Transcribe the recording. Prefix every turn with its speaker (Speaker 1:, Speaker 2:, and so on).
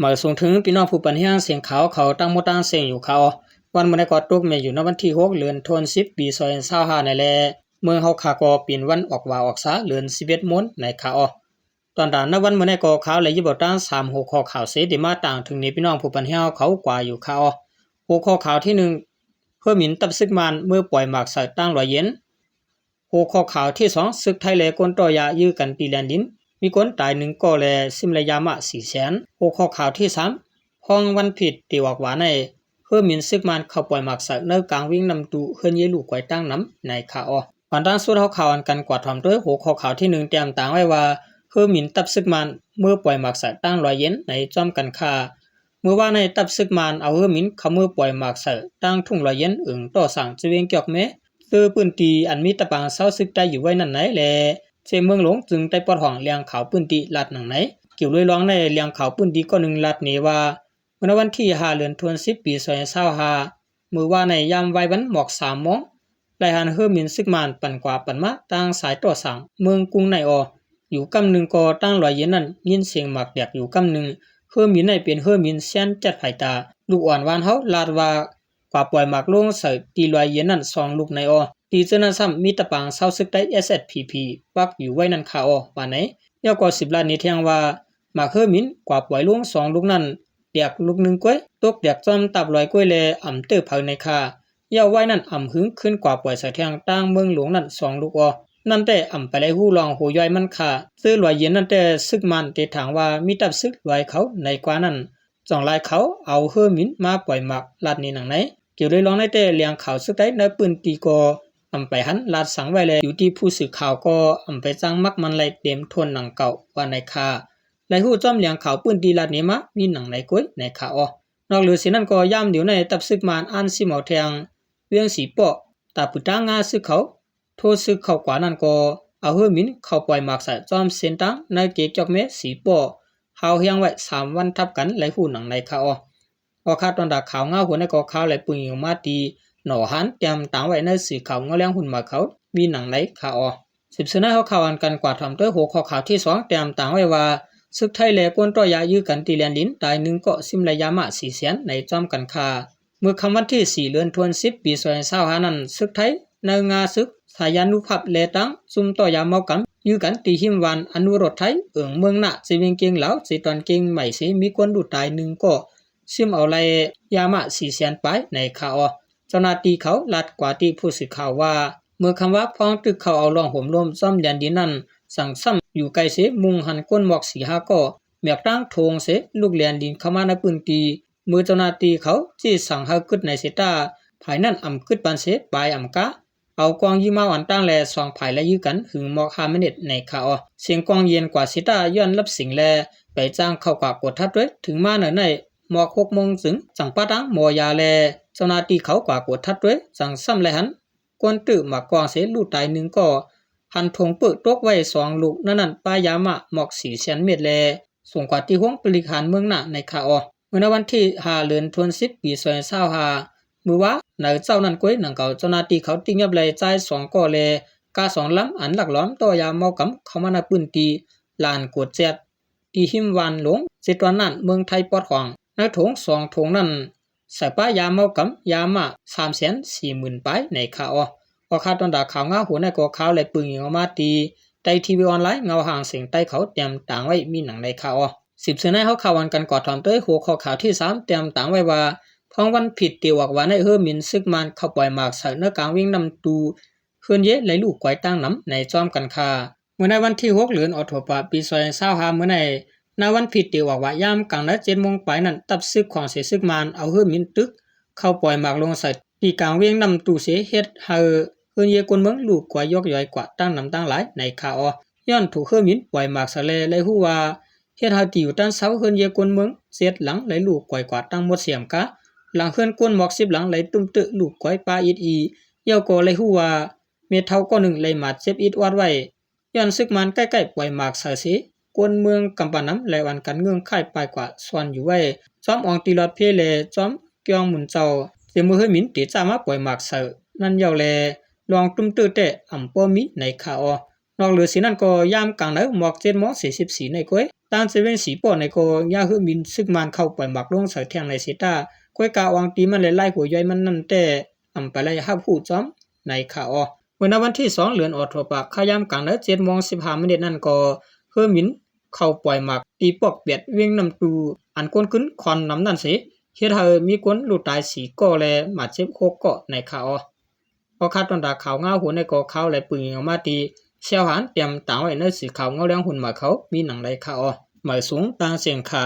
Speaker 1: หมายส่งถึงพี่น้องผู้ปันเฮียงเสียงขาวเขาตั้งมดตั้งเสียงอยู่เขาวันมื้อใดก็ตกแม่อยู่ในวันที่6เดือนธันวาคมปี2025นั่นแหละเมืองเฮาขาก็เป็นวันออกว่าออกษาเดือน11มนในขาตอนนั้นวันมื้อใดก็ข่าวเลยอยู่บ่ตั้ง3หัวข้อข่าวเสดิมาต่างถึงนี้พี่น้องผู้ปันเฮียงเขากว่าอยู่เขาหัวข้อข่าวที่1เพื่อหมิ่นตับซึกมันเมื่อปล่อยหมากใส่ตั้ง100เยนหัวข้อข่าวที่2ศึกไทยและกวนต่อยายื้อกันตีแลนดินมีคนตาย1ก็แลซิมระยามะ400,000หัวข้อข่าวที่3ห้องวันผิดตีออกว่าในเพื่อหมิ่นซึกมันเข้าปล่อยหมากใส่ในกลางวิ่งนำตูเฮือนเยลูกไว้ตั้งน้ำในข่าววันตั้งสุดเฮาข่าวกันกว่าถ่อมด้วยหัวข้อข่าวที่1เตรียมต่างไว้ว่าเพื่อหมิ่นตับซึกมันเมื่อปล่อยหมากใส่ตั้ง100เยนในจอมกันค่าเมื่อว่าในตับซึกมันเอาเฮือหมิ่นเขาเมื่อปล่อยหมากใส่ตั้งทุ่ง100เยนอึ่งต่อสั่งจะเวียงเกียกแม้ตื้อปืนตีอันมีตะปางเศร้าซึกได้อยู่ไว้นั่นไหนแลเชเมืองหลวงจึงได้ปลดห้องเลี้ยงขาวปืนตีลัดหนังไหนเกี่ยวเลยร้องในเลี้ยงขาวปืนตีก็1ลัดนี้ว่าเมื่อวันที่5เดือนธันวาคมปี2025มื้อว่าในยามไว้วันหมอก3โมงรายหันเฮือหมิ่นซึกมันปั่นกว่าปั่นมาตั้งสายต่อสั่งเมืองกรุงในอยู่กำนึงก็ตั้ง100เยนนั่นยินเสียงหมักแดกอยู่กำนึงเฮือหมิ่นในเป็นเฮือหมิ่นเซียนจัดไผตาลูกอ่อนวานเฮาลาดว่ากว่าปล่อยหมากลงใส่ตี100เยนนั่น2ลูกในตีเจนั้นซ้ำมีตะปางเศร้าซึกได้ SSPP ปักอยู่ไว้นั่นค่ะว่าไหนยาวกว่า10ล้านนี้เที่ยงว่าหมากเฮือหมิ่นกว่าปล่อยลง2ลูกนั้นเดียกลูกนึงก้วยตกเดียกจอมตับลอยก้วยแลอ่ำเตื้อเผาในค่ะยาวไว้นั่นอ่ำหึงขึ้นกว่าปล่อยใส่เที่ยงตั้งเมืองหลวงนั่น2ลูกนั่นแต่อ่ำไปได้ฮู้ลองหูย่อยมันค่ะซื้อ100เยนนั่นแต่ซึกมันเตถางว่ามีตับซึกไว้เขาในกว่านั้นจ่องลายเขาเอาเฮือหมิ่นมาปล่อยหมากลาดนี้หนังไหนเกี่ยวเลยลองได้แต่เลี้ยงเขาซึกได้ในปืนตีกอำไปหันลาดสังไว้เลยอยู่ที่ผู้สื่อข่าวก็อำไปจ้างมักมันไหลเต็มทนหนังเก่าว่าในคาไหลหู้จอมเลี้ยงเขาปืนดีลาดนี้มามีหนังไหนก้อยในคานอกเหลือสินั้นก็ย่ำเดี๋ยวในตับซึกมานอันสิหมอแทงเวียงสีเปาะตาปุตางาซึกเขาโทษซึกเขากว่านั้นก็เอาเฮือหมิ่นเข้าปล่อยหมากใส่จอมเส้นตังในเกจอกเมสีเปาะเฮาเฮียงไว้3วันทับกันไหลหู้หนังในคาคาตอนดาขาวงาหัวในก็ขาวไหลปุ่งอยู่มาตีหนอหันเตรียมต่างไว้ในสีขาวงอเลี้ยงหุ่นมาเขามีหนังไหนข่าว10เสนอเขาข่าวอันกันกว่าทำด้วยหัวข้อข่าวที่2เตรียมต่างไว้ว่าศึกไทยและกวนต่อยายื้อกันตีแลนดินตาย1ก็ซิมระยามะ400,000ในจอมกันค่าเมื่อคำวันที่4เดือนธันวาคมปี2025นั้นศึกไทยในงาศึกสายันุภาพและตั้งซุ่มต่อยาเมากำยื้อกันตีหิมวันอนุรถไทยเอิงเมืองหน้าสิเวียงเกียงเหลาสิตอนเกียงใหม่สิมีคนดูตาย1ก็ซิมเอาไลยามะ400,000ไปในข่าวเจ้าหน้าที่เขาลัดกว่าที่ผู้สื่อข่าวว่าเมื่อคำว่าพ้องตึกเขาเอาลองห่มร่วมซ่อมแดนดินนั้นสั่งซ้ำอยู่ไกลเสมุงหันก้นหมอก4-5ก็แมกตั้งโทงเสลูกแดนดินเข้ามาในพื้นที่เมื่อเจ้าหน้าที่เขาจี้สั่งให้กึดในเสตาภายนั้นอ่ำกึดปันเสปลายอ่ำกะเอากองยีมาอันตั้งแลสองภายและยื้อกันหึงหมอก5 มินิในข่าวเสียงกองเย็นกว่าเสตาย้อนรับสิ่งแลไปจ้างเข้ากว่ากดทับด้วยถึงมาในหมอก6 โมงถึงจังปะตังหมอยาแลเจ้าหน้าที่เขากว่ากดทัดด้วยสั่งซ้ำเลยหันกวนตื้อมากวางเสลูกตาย1ก็หันทงเปิดตกไว้2ลูกนั่นปายามะหมอก400,000 เมตรแลส่งกว่าที่ห้องปริหารเมืองหน้าในคาเมื่อวันที่5เดือนธันวาคมปี2025มื้อว่าในเจ้านั้นก้อยหนังเก่าเจ้าหน้าที่เขาติ้งยับเลยจ่าย2ก็แลกา2ลำอันหลักล้อมต่อยาเมากำเข้ามาในพื้นที่ลานกวดแจดที่หิมวานหลงสิตอนนั้นเมืองไทยปอดหวังในถง2ถงนั้นใส่ป้ายาเมากำยามา340,000ไปในข่าวคาตอนดาข่าวงาหัวในก็ข่าวและปึงออกมาตีไตทีวีออนไลน์เงาห่างเสียงใต้เขาเตรียมต่างไว้มีหนังในข่าว10เสนอเขาข่าววันกันกอดถอมด้วยหัวข้อข่าวที่3เตรียมต่างไว้ว่าพ้องวันผิดตีวักว่าในเฮือหมิ่นซึกมันเข้าปล่อยหมากใส่เนื้อกลางวิ่งนำตูเฮือนเยไหลลูกไกวตั้งน้ำในจอมกันค่าเมื่อในวันที่6เดือนตุลาคมปี2025เมื่อในวันผิดตีวักว่ายามกลางและ7 โมงไปนั้นตับซึกของเสซึกมันเอาเฮือหมิ่นตึกเข้าปล่อยหมากลงใส่ตีกลางเวียงนำตูเสเฮ็ดให้เฮือนเยกวนเมืองลูกกว่ายกย่อยกว่าตั้งน้ำตั้งหลายในข่าวย้อนถูกเฮือหมิ่นปล่อยหมากสะเลเลยฮู้ว่าเฮ็ดให้ติวตั้งเสาเฮือนเยกวนเมืองเสียดหลังไหลลูกกว่าตั้งหมดเสียมกะหลังเฮือนกวนหมอก10หลังไหลตุ้มตึลูกกว่าปาอีเยาก็เลยฮู้ว่าเมเท่าก็1เลยมาเจ็บอิดวัดไว้ย้อนซึกมันใกล้ๆปล่อยหมากใส่สิกวนเมืองกำปาน้ำและวันกันเงื่องไขปลายกว่าส่วนอยู่ไว้จอมอองตีลอดเพเลจอมเกียงหมุนเจ้าเสมือเฮือหมิ่นติจ้ามาปล่อยหมากใส่นั่นเยาแลลองตุ้มตื้อแต่อ่ำป้อมีในข่าวนอกเหลือสินั่นก็ยามกลางแล้วหมอก7 โมง 44ในก้อย ตามเซเว่นสีป่อในก็ย่าคือมินซึกมันเข้าปล่อยหมักลงใส่แทงในสิตาก้อยกะวางตีมันเลยไล่หัวย่อยมันนั่นแต่อำไปเลยฮับหูจ้อมในข่าวเมื่อวันที่2เดือนออกทั่วปากขยามกลางแล้ว7:15 นนั่นก็คือมินเข้าปล่อยหมักตีปอกเปียดเวียงนำตูอันก้นขึ้นคอนนำนั่นสิเฮ็ดให้มีคนหลุดตาย4ก่อและมาเจ็บ6ก่อในข่าวพอคาดตอนดาข่าวเงาหัวในก่อข่าวและปืนออกมาตีเสี่ยวหานเตรียมตางไว้ในสีขาวเงาแรงหุ่นมาเขามีหนังไรข่าวหมายสูงตางเสียงขา